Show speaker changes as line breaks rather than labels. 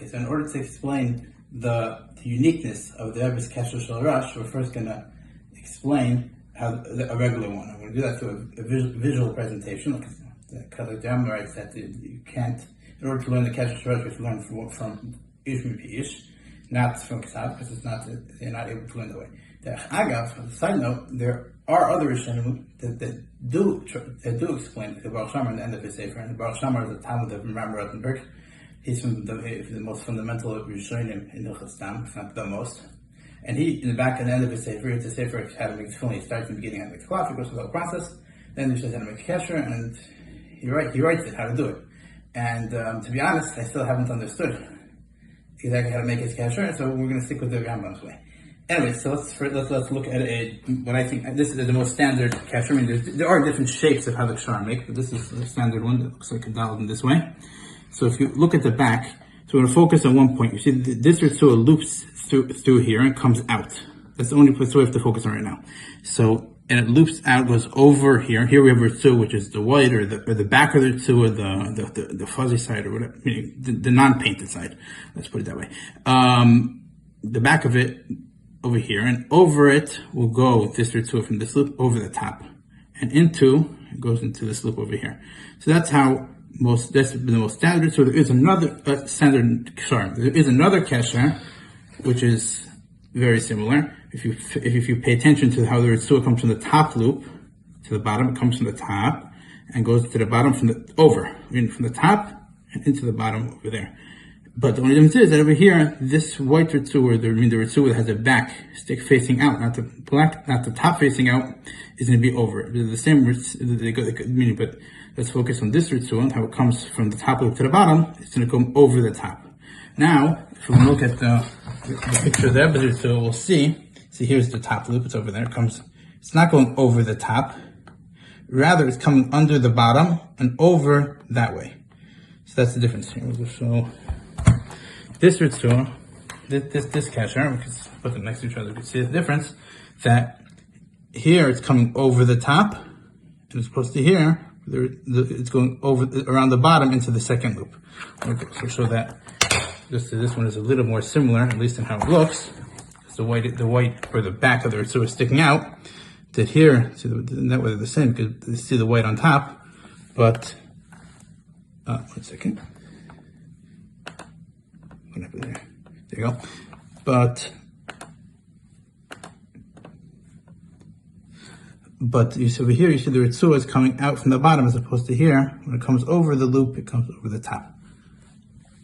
Okay, so in order to explain the uniqueness of the Rebbe's Kesher Shel Rosh, we're first going to explain how a regular one. I'm going to do that through a visual presentation. The Kadam writes that you can't, in order to learn the Kesher Shel Rosh, you have to learn from Ish Mipish, not from Ksav, because you're not able to learn the way. The Agav, on a side note, there are other Rishonim that do explain the Baruch Shamar in the end of his Sefer, and the Baruch Shamar is the Talmud of Ram Rothenberg. He's from the most fundamental Rishonim in the Chastam, if not the most. And he, in the back and the end of his Sefer, it's a Sefer of how to make Tefillin. He starts in the beginning and makes cloth, he goes through the whole process, then he says how to make Kesher, and he writes it, how to do it. And to be honest, I still haven't understood exactly how to make his Kesher, so we're going to stick with the Rambam's way. Anyway, so let's look at what I think, this is the most standard Kesher. I mean, there are different shapes of how the Kshar make, but this is the standard one that looks like a dal in this way. So if you look at the back, so we're going to focus on one point. You see this Ritzua loops through here and comes out. That's the only place we have to focus on right now. So, and it loops out, goes over here. Here we have Ritzua, which is the white or the back of the Ritzua, the fuzzy side or whatever, meaning the non-painted side. Let's put it that way. The back of it over here, and over it will go this Ritzua from this loop over the top, and it goes into this loop over here. So that's how that's the most standard. So there is another standard Kshar. There is another Kesher, which is very similar. If you pay attention to how the Ritzua comes from the top loop to the bottom, it comes from the top and goes to the bottom from the top and into the bottom over there. But the only difference is that over here, this white Ritzua, the Ritzua that has a back stick facing out, not the top facing out, is going to be over it. They're the same meaning, but let's focus on this Ritzua, how it comes from the top loop to the bottom. It's going to come over the top. Now, if we look at the picture of the Rebbe Ritzua, we'll see here's the top loop, it's over there, it's not going over the top, rather it's coming under the bottom and over that way. So that's the difference here. We'll show this Ritzua, this Kesher, we can put them next to each other, you can see the difference, that here it's coming over the top, and as opposed to here, it's going around the bottom into the second loop. Okay, so we'll show that. This one is a little more similar, at least in how it looks. The white or the back of the Ritzua is sticking out. That here, that way they're the same because you see the white on top. But 1 second. What happened there? There you go. But you see over here, you see the Ritzua is coming out from the bottom as opposed to here. When it comes over the loop, it comes over the top.